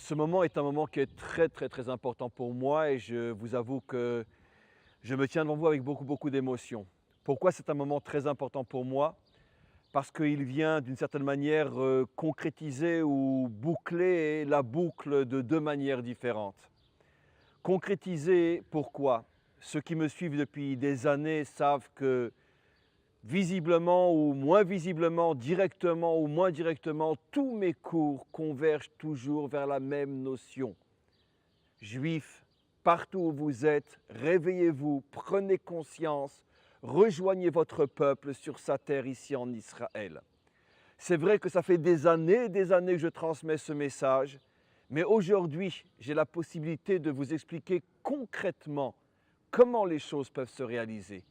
Ce moment est un moment qui est très important pour moi et je vous avoue que je me tiens devant vous avec beaucoup d'émotions. Pourquoi c'est un moment très important pour moi? Parce qu'il vient d'une certaine manière concrétiser ou boucler la boucle de deux manières différentes. Concrétiser, pourquoi? Ceux qui me suivent depuis des années savent que visiblement ou moins visiblement, directement ou moins directement, tous mes cours convergent toujours vers la même notion. Juifs, partout où vous êtes, réveillez-vous, prenez conscience, rejoignez votre peuple sur sa terre ici en Israël. C'est vrai que ça fait des années et des années que je transmets ce message, mais aujourd'hui, j'ai la possibilité de vous expliquer concrètement comment les choses peuvent se réaliser.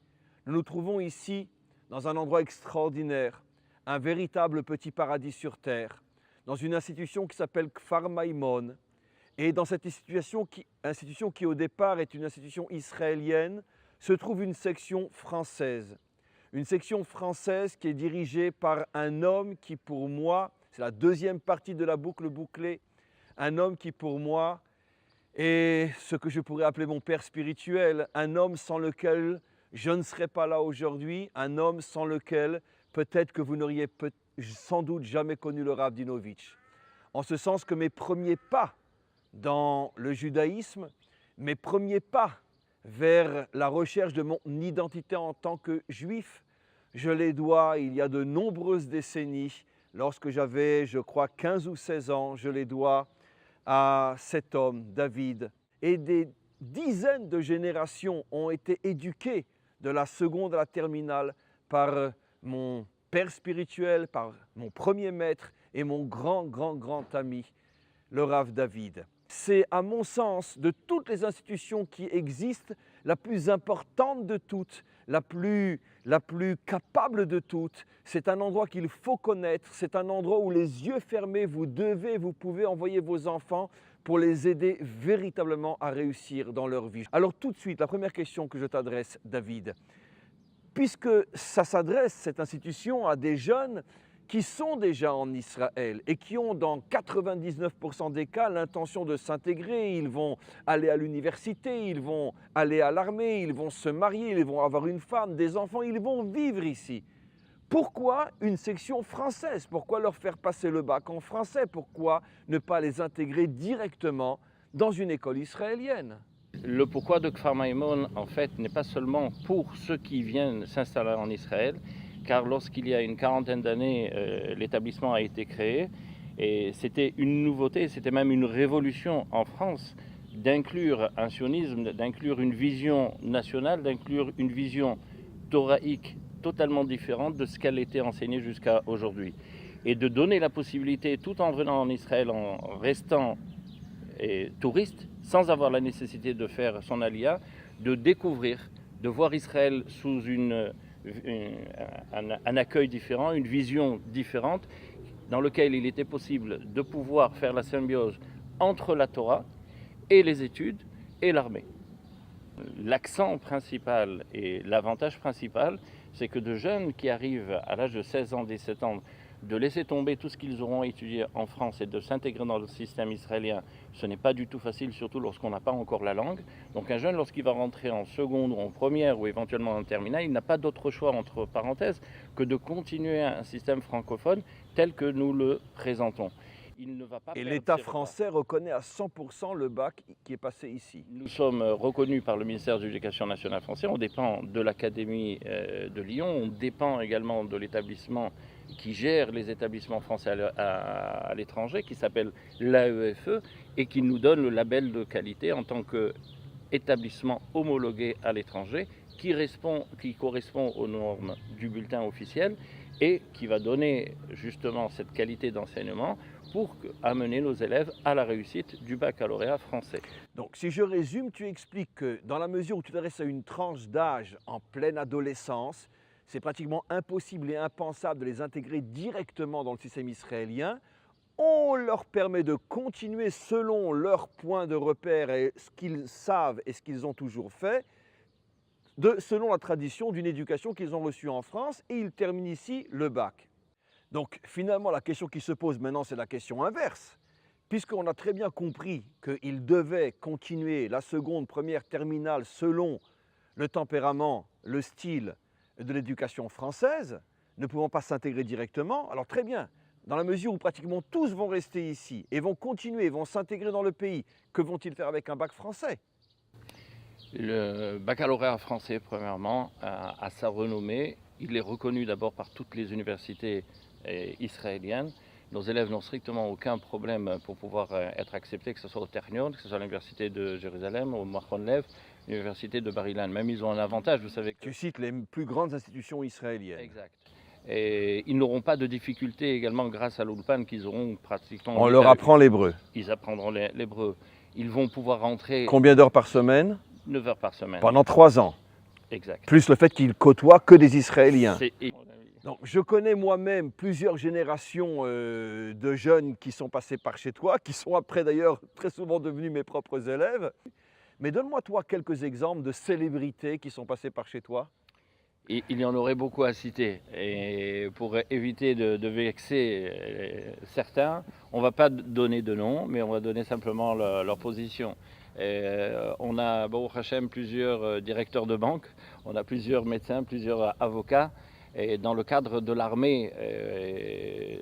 Nous nous trouvons ici dans un endroit extraordinaire, un véritable petit paradis sur terre, dans une institution qui s'appelle Kfar Maïmon. Et dans cette institution qui au départ est une institution israélienne, se trouve une section française. Une section française qui est dirigée par un homme qui pour moi, c'est la deuxième partie de la boucle bouclée, un homme qui pour moi est ce que je pourrais appeler mon père spirituel, un homme sans lequel je ne serais pas là aujourd'hui, un homme sans lequel peut-être que vous n'auriez sans doute jamais connu le Rav Dinovitch. En ce sens que mes premiers pas dans le judaïsme, mes premiers pas vers la recherche de mon identité en tant que juif, je les dois il y a de nombreuses décennies, lorsque j'avais, je crois, 15 ou 16 ans, je les dois à cet homme, David. Et des dizaines de générations ont été éduquées de la seconde à la terminale par mon père spirituel, par mon premier maître et mon grand ami, le Rav David. C'est à mon sens, de toutes les institutions qui existent, la plus importante de toutes, la plus capable de toutes. C'est un endroit qu'il faut connaître, c'est un endroit où les yeux fermés, vous pouvez envoyer vos enfants pour les aider véritablement à réussir dans leur vie. Alors tout de suite, la première question que je t'adresse, David, puisque ça s'adresse, cette institution, à des jeunes qui sont déjà en Israël et qui ont dans 99% des cas l'intention de s'intégrer, ils vont aller à l'université, ils vont aller à l'armée, ils vont se marier, ils vont avoir une femme, des enfants, ils vont vivre ici. Pourquoi une section française? Pourquoi leur faire passer le bac en français? Pourquoi ne pas les intégrer directement dans une école israélienne? Le pourquoi de Kfar Maïmon, en fait, n'est pas seulement pour ceux qui viennent s'installer en Israël, car lorsqu'il y a une quarantaine d'années, l'établissement a été créé, et c'était une nouveauté, c'était même une révolution en France, d'inclure un sionisme, d'inclure une vision nationale, d'inclure une vision thoraïque totalement différente de ce qu'elle était enseignée jusqu'à aujourd'hui. Et de donner la possibilité, tout en venant en Israël, en restant touriste, sans avoir la nécessité de faire son alia, de découvrir, de voir Israël sous un accueil différent, une vision différente, dans lequel il était possible de pouvoir faire la symbiose entre la Torah et les études et l'armée. L'accent principal et l'avantage principal, c'est que de jeunes qui arrivent à l'âge de 16 ans, 17 ans, de laisser tomber tout ce qu'ils auront étudié en France et de s'intégrer dans le système israélien, ce n'est pas du tout facile, surtout lorsqu'on n'a pas encore la langue. Donc un jeune, lorsqu'il va rentrer en seconde ou en première ou éventuellement en terminale, il n'a pas d'autre choix, entre parenthèses, que de continuer un système francophone tel que nous le présentons. Il ne va pas et l'État français reconnaît à 100% le bac qui est passé ici. Nous sommes reconnus par le ministère de l'Éducation nationale français, on dépend de l'Académie de Lyon, on dépend également de l'établissement qui gère les établissements français à l'étranger, qui s'appelle l'AEFE, et qui nous donne le label de qualité en tant qu'établissement homologué à l'étranger, qui correspond aux normes du bulletin officiel et qui va donner justement cette qualité d'enseignement pour amener nos élèves à la réussite du baccalauréat français. Donc si je résume, tu expliques que dans la mesure où tu t'adresses à une tranche d'âge en pleine adolescence, c'est pratiquement impossible et impensable de les intégrer directement dans le système israélien. On leur permet de continuer selon leur point de repère et ce qu'ils savent et ce qu'ils ont toujours fait, selon la tradition d'une éducation qu'ils ont reçue en France, et ils terminent ici le bac. Donc finalement, la question qui se pose maintenant, c'est la question inverse. puisqu'on a très bien compris qu'il devait continuer la seconde, première, terminale selon le tempérament, le style de l'éducation française, ne pouvant pas s'intégrer directement, alors très bien, dans la mesure où pratiquement tous vont rester ici et vont continuer, vont s'intégrer dans le pays, que vont-ils faire avec un bac français? Le baccalauréat français, premièrement, a sa renommée. Il est reconnu d'abord par toutes les universités israéliennes. Nos élèves n'ont strictement aucun problème pour pouvoir être acceptés, que ce soit au Technion, que ce soit à l'université de Jérusalem, au Machon Lev, l'université de Bar-Ilan. Même ils ont un avantage, vous savez. Tu cites les plus grandes institutions israéliennes. Exact. Et ils n'auront pas de difficultés également grâce à l'Ulpan qu'ils auront pratiquement. On leur apprend l'hébreu. Ils apprendront l'hébreu. Ils vont pouvoir rentrer. Combien d'heures par semaine? 9 heures par semaine. Pendant 3 ans. Exact. Plus le fait qu'ils côtoient que des Israéliens. C'est... Donc, je connais moi-même plusieurs générations de jeunes qui sont passés par chez toi, qui sont après d'ailleurs très souvent devenus mes propres élèves. Mais donne-moi toi quelques exemples de célébrités qui sont passées par chez toi. Il y en aurait beaucoup à citer. Et pour éviter de vexer certains, on ne va pas donner de nom, mais on va donner simplement leur position. On a, Baruch Hashem, plusieurs directeurs de banque, on a plusieurs médecins, plusieurs avocats. Et dans le cadre de l'armée,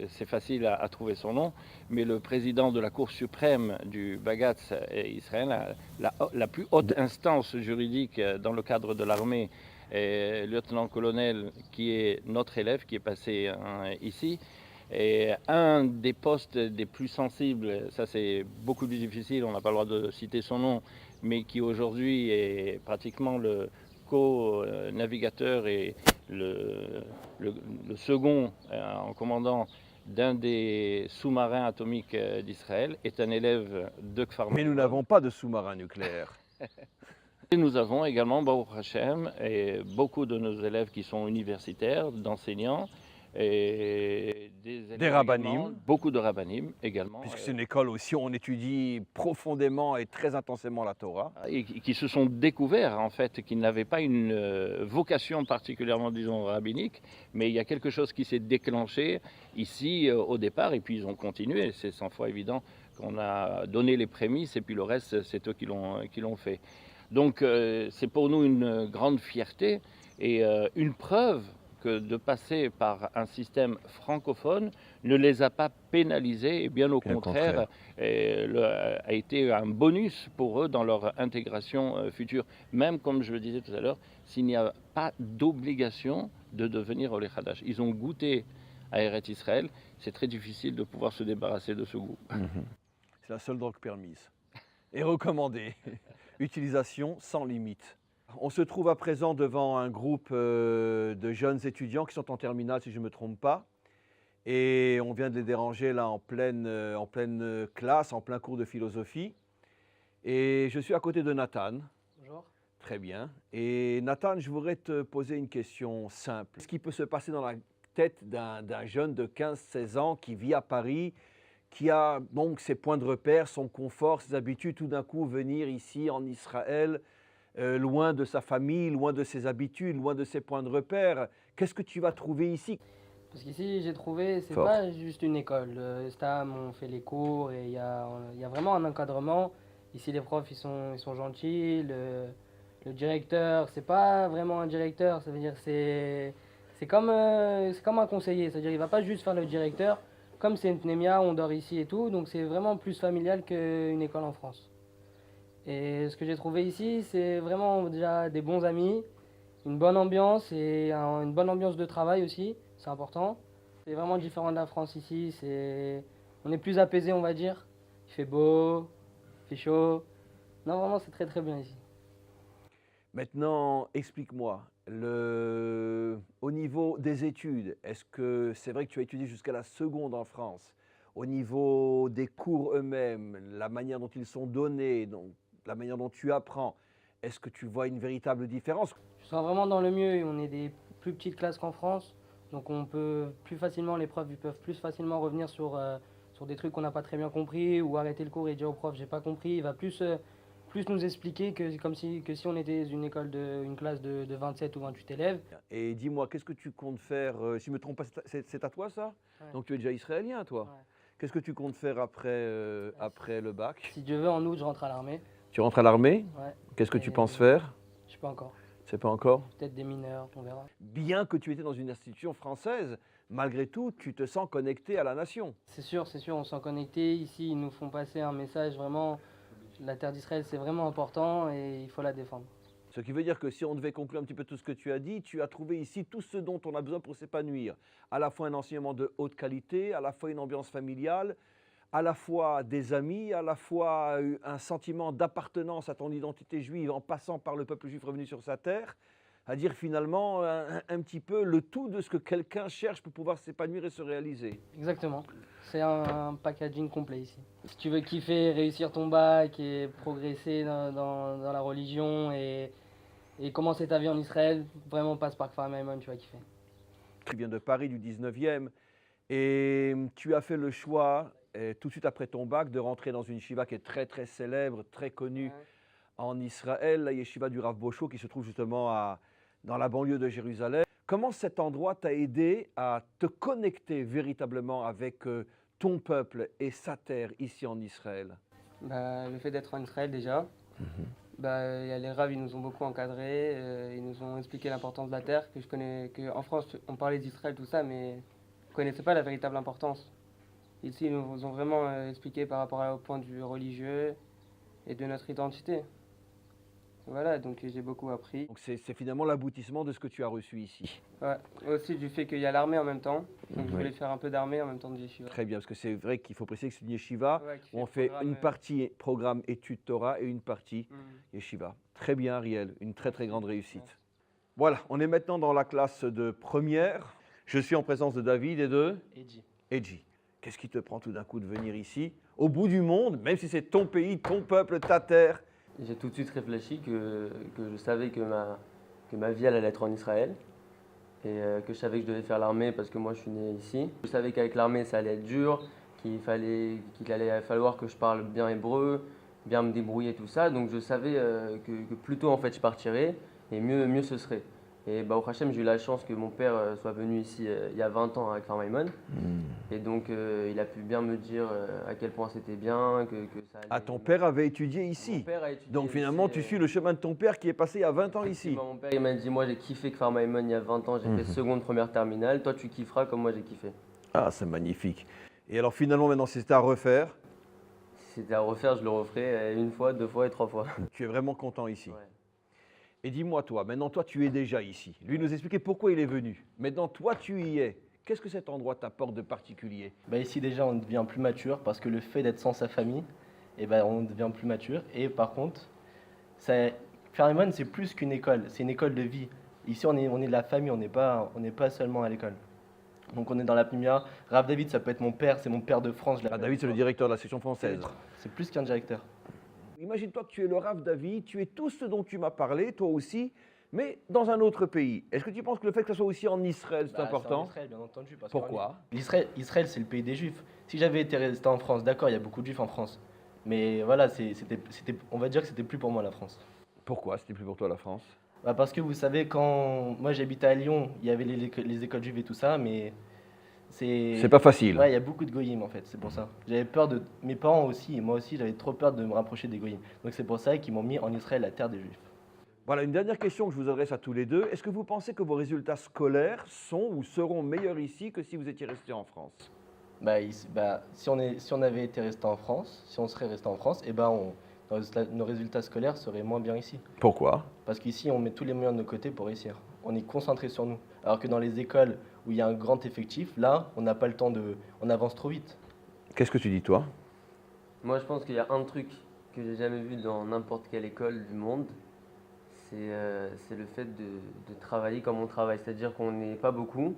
c'est facile à trouver son nom, mais le président de la Cour suprême du Bagatz Israël, la plus haute instance juridique dans le cadre de l'armée, lieutenant-colonel qui est notre élève, qui est passé ici. Et un des postes des plus sensibles, ça c'est beaucoup plus difficile, on n'a pas le droit de citer son nom, mais qui aujourd'hui est pratiquement le co-navigateur et le second en commandant d'un des sous-marins atomiques d'Israël, est un élève de Kfar Mendel. Mais nous n'avons pas de sous-marin nucléaire. Et nous avons également, Baruch Hashem, et beaucoup de nos élèves qui sont universitaires, d'enseignants, et des rabbinim. Beaucoup de rabbinim également. Puisque c'est une école aussi où on étudie profondément et très intensément la Torah. Et qui se sont découverts en fait, qui n'avaient pas une vocation particulièrement, disons, rabbinique, mais il y a quelque chose qui s'est déclenché ici au départ, et puis ils ont continué. C'est 100 fois évident qu'on a donné les prémices, et puis le reste, c'est eux qui l'ont fait. Donc c'est pour nous une grande fierté et une preuve que de passer par un système francophone ne les a pas pénalisés, et bien au contraire, a été un bonus pour eux dans leur intégration future. Même, comme je le disais tout à l'heure, s'il n'y a pas d'obligation de devenir Olé Hadash. Ils ont goûté à Eretz Israël, c'est très difficile de pouvoir se débarrasser de ce goût. C'est la seule drogue permise et recommandée. Utilisation sans limite. On se trouve à présent devant un groupe de jeunes étudiants qui sont en terminale, si je ne me trompe pas. Et on vient de les déranger là en pleine classe, en plein cours de philosophie. Et je suis à côté de Nathan. Bonjour. Très bien. Et Nathan, je voudrais te poser une question simple. Qu'est-ce qui peut se passer dans la tête d'un jeune de 15-16 ans qui vit à Paris, qui a donc ses points de repère, son confort, ses habitudes, tout d'un coup venir ici en Israël, loin de sa famille, loin de ses habitudes, loin de ses points de repère. Qu'est-ce que tu vas trouver ici? Parce qu'ici, j'ai trouvé, c'est Fort. pas juste une école. Stam, on fait les cours et il y a vraiment un encadrement. Ici, les profs, ils sont gentils. Le directeur, c'est pas vraiment un directeur. Ça veut dire c'est comme un conseiller. C'est-à-dire il va pas juste faire le directeur. Comme c'est une pnémia, on dort ici et tout. Donc c'est vraiment plus familial qu'une école en France. Et ce que j'ai trouvé ici, c'est vraiment déjà des bons amis, une bonne ambiance et une bonne ambiance de travail aussi, c'est important. C'est vraiment différent de la France ici, on est plus apaisé on va dire. Il fait beau, il fait chaud. Non vraiment c'est très très bien ici. Maintenant, explique-moi, au niveau des études, est-ce que c'est vrai que tu as étudié jusqu'à la seconde en France? Au niveau des cours eux-mêmes, la manière dont ils sont donnés, donc la manière dont tu apprends, est-ce que tu vois une véritable différence? Je sens vraiment dans le mieux, on est des plus petites classes qu'en France, donc on peut plus facilement, les profs ils peuvent plus facilement revenir sur des trucs qu'on n'a pas très bien compris, ou arrêter le cours et dire au prof j'ai pas compris, il va plus nous expliquer que si on était une classe de 27 ou 28 élèves. Et dis-moi, qu'est-ce que tu comptes faire? Si je ne me trompe pas, c'est à toi ça? Ouais. Donc tu es déjà israélien toi? Ouais. Qu'est-ce que tu comptes faire après le bac? Si Dieu veut, en août, je rentre à l'armée. Tu rentres à l'armée? Ouais. Qu'est-ce que tu Et penses faire? je sais pas encore. Tu sais pas encore? Peut-être des mineurs, on verra. Bien que tu étais dans une institution française, malgré tout, tu te sens connecté à la nation. C'est sûr, on se sent connecté. Ici, ils nous font passer un message vraiment. La terre d'Israël, c'est vraiment important et il faut la défendre. Ce qui veut dire que si on devait conclure un petit peu tout ce que tu as dit, tu as trouvé ici tout ce dont on a besoin pour s'épanouir. À la fois un enseignement de haute qualité, à la fois une ambiance familiale, à la fois des amis, à la fois un sentiment d'appartenance à ton identité juive en passant par le peuple juif revenu sur sa terre, à dire finalement un petit peu le tout de ce que quelqu'un cherche pour pouvoir s'épanouir et se réaliser. Exactement. C'est un packaging complet ici. Si tu veux kiffer, réussir ton bac et progresser dans la religion et commencer ta vie en Israël, vraiment passe par Kfar Maimon, tu vas kiffer. Tu viens de Paris du 19e et tu as fait le choix, tout de suite après ton bac, de rentrer dans une yeshiva qui est très très célèbre, très connue en Israël, la yeshiva du Rav Bosho qui se trouve justement dans la banlieue de Jérusalem. Comment cet endroit t'a aidé à te connecter véritablement avec ton peuple et sa terre ici en Israël? Le fait d'être en Israël déjà, les Rav ils nous ont beaucoup encadrés, ils nous ont expliqué l'importance de la terre, qu'en France on parlait d'Israël tout ça, mais on ne connaissait pas la véritable importance. Ici ils nous ont vraiment expliqué par rapport au point de vue religieux et de notre identité. Voilà, donc j'ai beaucoup appris. Donc c'est finalement l'aboutissement de ce que tu as reçu ici. Ouais. Aussi du fait qu'il y a l'armée en même temps, donc je voulais faire un peu d'armée en même temps de yeshiva. Très bien, parce que c'est vrai qu'il faut préciser que c'est une yeshiva où on fait programme, une partie programme études Torah et une partie yeshiva. Très bien Ariel, une très très grande réussite. Merci. Voilà, on est maintenant dans la classe de première. Je suis en présence de David et de Edji. Qu'est-ce qui te prend tout d'un coup de venir ici, au bout du monde, même si c'est ton pays, ton peuple, ta terre? J'ai tout de suite réfléchi que je savais que ma vie allait être en Israël et que je savais que je devais faire l'armée parce que moi je suis né ici. Je savais qu'avec l'armée ça allait être dur, qu'il allait falloir que je parle bien hébreu, bien me débrouiller tout ça. Donc je savais que plus tôt en fait je partirais et mieux ce serait. Et au Hachem, j'ai eu la chance que mon père soit venu ici il y a 20 ans avec Kfar Maimon. Et donc il a pu bien me dire à quel point c'était bien, que ça allait. Ah, ton père avait étudié ici. Mon père a étudié Donc finalement, ici, tu suis le chemin de ton père qui est passé il y a 20 ans ici. Mon père il m'a dit, moi j'ai kiffé Kfar Maimon il y a 20 ans, j'ai fait seconde, première terminale, toi tu kifferas comme moi j'ai kiffé. Ah, c'est magnifique. Et alors finalement, maintenant, si c'était à refaire, Si c'était à refaire, je le referais une fois, 2 fois et 3 fois. tu es vraiment content ici. Ouais. Et dis-moi toi, maintenant toi tu es déjà ici. Lui nous expliquait pourquoi il est venu. Maintenant toi tu y es. Qu'est-ce que cet endroit t'apporte de particulier? Ici déjà on devient plus mature parce que le fait d'être sans sa famille, on devient plus mature. Et par contre, Kfar Maimon c'est plus qu'une école, c'est une école de vie. Ici on est de la famille, on n'est pas seulement à l'école. Donc on est dans la Pnimia. Rav David ça peut être mon père, c'est mon père de France. Ah, David c'est le directeur de la section française. C'est plus qu'un directeur. Imagine-toi que tu es le Rav David, tu es tout ce dont tu m'as parlé, toi aussi, mais dans un autre pays. Est-ce que tu penses que le fait que ça soit aussi en Israël, c'est important? C'est en Israël, bien entendu. Parce Pourquoi? Israël, c'est le pays des Juifs. Si j'avais été resté en France, d'accord, il y a beaucoup de Juifs en France. Mais voilà, on va dire que c'était plus pour moi la France. Pourquoi c'était plus pour toi la France? Parce que vous savez, quand moi j'habitais à Lyon, il y avait les écoles juives et tout ça, mais c'est pas facile. Ouais, il y a beaucoup de goyim en fait, c'est pour ça. J'avais peur de. Mes parents aussi, et moi aussi, j'avais trop peur de me rapprocher des goyim. Donc c'est pour ça qu'ils m'ont mis en Israël, la terre des Juifs. Voilà, une dernière question que je vous adresse à tous les deux. Est-ce que vous pensez que vos résultats scolaires sont ou seront meilleurs ici que si vous étiez resté en France? Si on avait été resté en France, si on serait resté en France, nos résultats scolaires seraient moins bien ici. Pourquoi? Parce qu'ici, on met tous les moyens de nos côtés pour réussir. On est concentré sur nous. Alors que dans les écoles où il y a un grand effectif, là, on n'a pas le temps on avance trop vite. Qu'est-ce que tu dis toi? Moi je pense qu'il y a un truc que j'ai jamais vu dans n'importe quelle école du monde, c'est le fait de travailler comme on travaille. C'est-à-dire qu'on n'est pas beaucoup,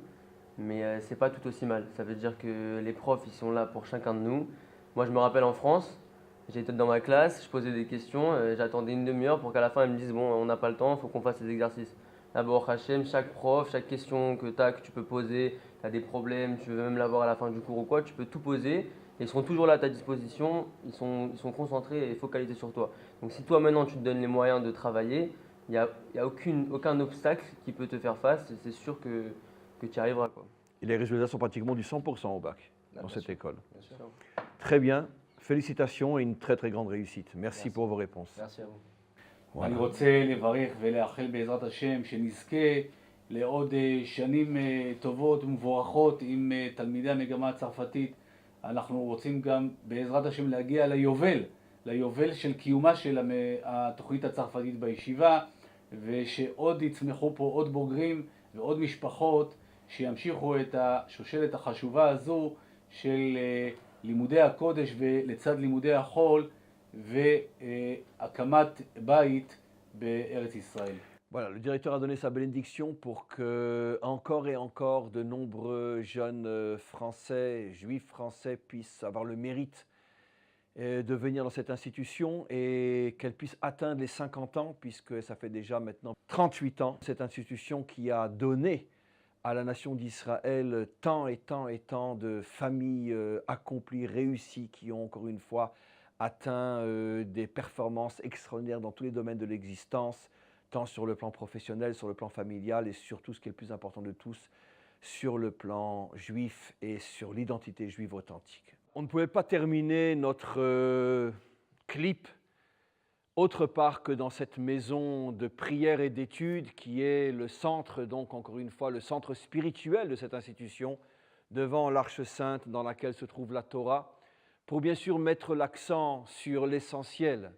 mais c'est pas tout aussi mal. Ça veut dire que les profs ils sont là pour chacun de nous. Moi je me rappelle en France, j'étais dans ma classe, je posais des questions, j'attendais une demi-heure pour qu'à la fin ils me disent bon on n'a pas le temps, il faut qu'on fasse les exercices. D'abord Hachem, chaque prof, chaque question que tu peux poser, tu as des problèmes, tu veux même l'avoir à la fin du cours ou quoi, tu peux tout poser. Et ils seront toujours là à ta disposition, ils sont concentrés et focalisés sur toi. Donc si toi maintenant tu te donnes les moyens de travailler, il n'y a aucun obstacle qui peut te faire face et c'est sûr que tu y arriveras, quoi. Et les résultats sont pratiquement du 100% au bac. dans bien cette sûr. école. Bien sûr. Très bien, félicitations et une très très grande réussite. Merci Merci. pour vos réponses. Merci à vous. אני רוצה לברך ולאחל בעזרת השם שנזכה לעוד שנים טובות ומבורכות עם תלמידי המגמה הצרפתית. אנחנו רוצים גם בעזרת השם להגיע ליובל של קיומה של התוכנית הצרפתית בישיבה, ושעוד יצמחו פה עוד בוגרים ועוד משפחות שימשיכו את השושלת החשובה הזו של לימודי הקודש ולצד לימודי החול והקמת בית בארץ ישראל. Voilà, le directeur a donné sa bénédiction pour que encore et encore de nombreux jeunes français, juifs français puissent avoir le mérite de venir dans cette institution et qu'elle puisse atteindre les 50 ans, puisque ça fait déjà maintenant 38 ans, cette institution qui a donné à la nation d'Israël tant et tant et tant de familles accomplies, réussies, qui ont encore une fois atteint des performances extraordinaires dans tous les domaines de l'existence, tant sur le plan professionnel, sur le plan familial et surtout, ce qui est le plus important de tous, sur le plan juif et sur l'identité juive authentique. On ne pouvait pas terminer notre clip autre part que dans cette maison de prière et d'études qui est le centre, donc encore une fois, le centre spirituel de cette institution, devant l'Arche Sainte dans laquelle se trouve la Torah, pour bien sûr mettre l'accent sur l'essentiel.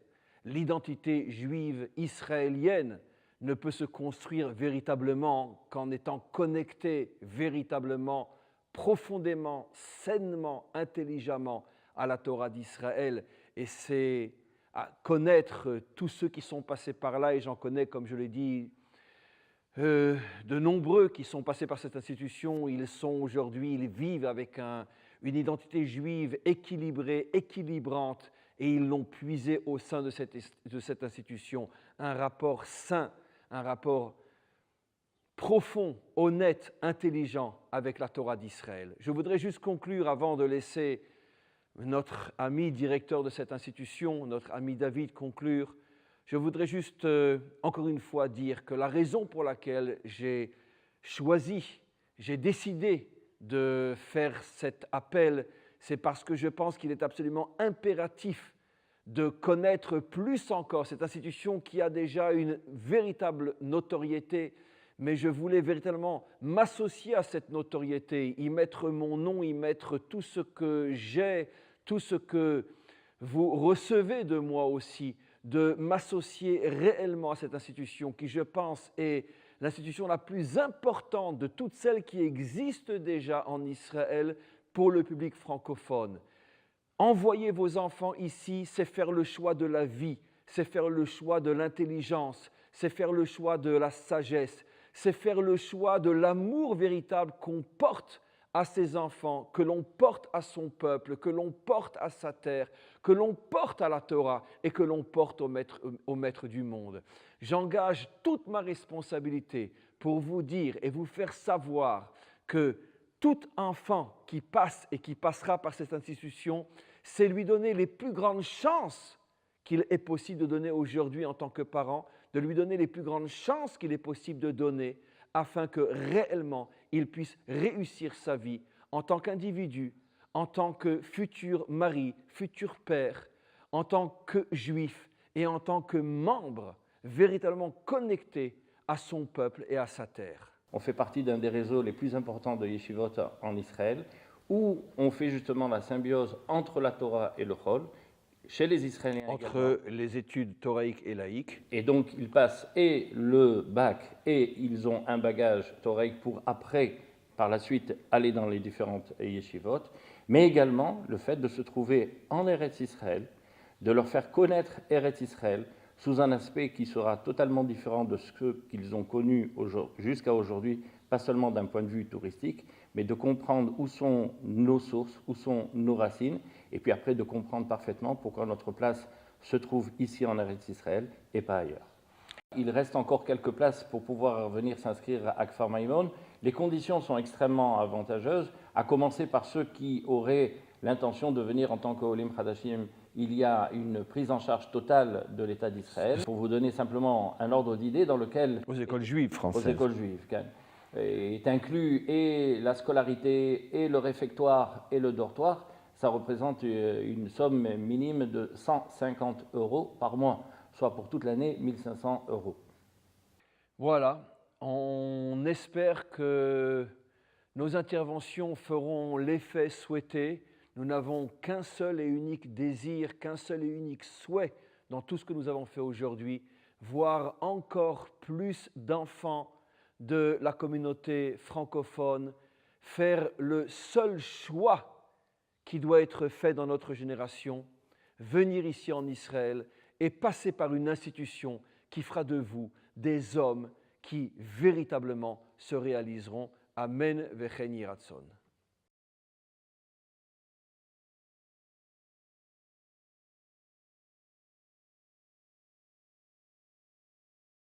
L'identité juive israélienne ne peut se construire véritablement qu'en étant connectée véritablement, profondément, sainement, intelligemment à la Torah d'Israël. Et c'est à connaître tous ceux qui sont passés par là, et j'en connais, comme je l'ai dit, de nombreux qui sont passés par cette institution. Ils sont aujourd'hui, ils vivent avec une identité juive équilibrée, équilibrante, et ils l'ont puisé au sein de cette institution. Un rapport sain, un rapport profond, honnête, intelligent avec la Torah d'Israël. Je voudrais juste conclure avant de laisser notre ami directeur de cette institution, notre ami David, conclure. Je voudrais juste encore une fois dire que la raison pour laquelle j'ai décidé de faire cet appel, c'est parce que je pense qu'il est absolument impératif de connaître plus encore cette institution qui a déjà une véritable notoriété, mais je voulais véritablement m'associer à cette notoriété, y mettre mon nom, y mettre tout ce que j'ai, tout ce que vous recevez de moi aussi, de m'associer réellement à cette institution qui, je pense, est l'institution la plus importante de toutes celles qui existent déjà en Israël pour le public francophone. Envoyer vos enfants ici, c'est faire le choix de la vie, c'est faire le choix de l'intelligence, c'est faire le choix de la sagesse, c'est faire le choix de l'amour véritable qu'on porte à ses enfants, que l'on porte à son peuple, que l'on porte à sa terre, que l'on porte à la Torah et que l'on porte au maître du monde. J'engage toute ma responsabilité pour vous dire et vous faire savoir que tout enfant qui passe et qui passera par cette institution, c'est lui donner les plus grandes chances qu'il est possible de donner aujourd'hui en tant que parent, de lui donner les plus grandes chances qu'il est possible de donner afin que réellement il puisse réussir sa vie en tant qu'individu, en tant que futur mari, futur père, en tant que juif et en tant que membre véritablement connecté à son peuple et à sa terre. On fait partie d'un des réseaux les plus importants de yeshivot en Israël, où on fait justement la symbiose entre la Torah et le Chol, chez les Israéliens entre les études thoraïques et laïques. Et donc, ils passent et le bac et ils ont un bagage thoraïque pour après, par la suite, aller dans les différentes yeshivot, mais également le fait de se trouver en Eretz Israël, de leur faire connaître Eretz Israël sous un aspect qui sera totalement différent de ce qu'ils ont connu jusqu'à aujourd'hui, pas seulement d'un point de vue touristique, mais de comprendre où sont nos sources, où sont nos racines, et puis après de comprendre parfaitement pourquoi notre place se trouve ici en Eretz Israël et pas ailleurs. Il reste encore quelques places pour pouvoir venir s'inscrire à Kfar Maïmon. Les conditions sont extrêmement avantageuses, à commencer par ceux qui auraient l'intention de venir en tant qu'Olim Hadashim. Il y a une prise en charge totale de l'État d'Israël. Pour vous donner simplement un ordre d'idée dans lequel... Aux écoles juives françaises. Aux écoles juives. est inclus et la scolarité, et le réfectoire, et le dortoir, ça représente une somme minime de 150 € par mois, soit pour toute l'année 1500 €. Voilà, on espère que nos interventions feront l'effet souhaité. Nous n'avons qu'un seul et unique désir, qu'un seul et unique souhait dans tout ce que nous avons fait aujourd'hui, voir encore plus d'enfants de la communauté francophone faire le seul choix qui doit être fait dans notre génération, venir ici en Israël et passer par une institution qui fera de vous des hommes qui véritablement se réaliseront. Amen vechen yiratzon.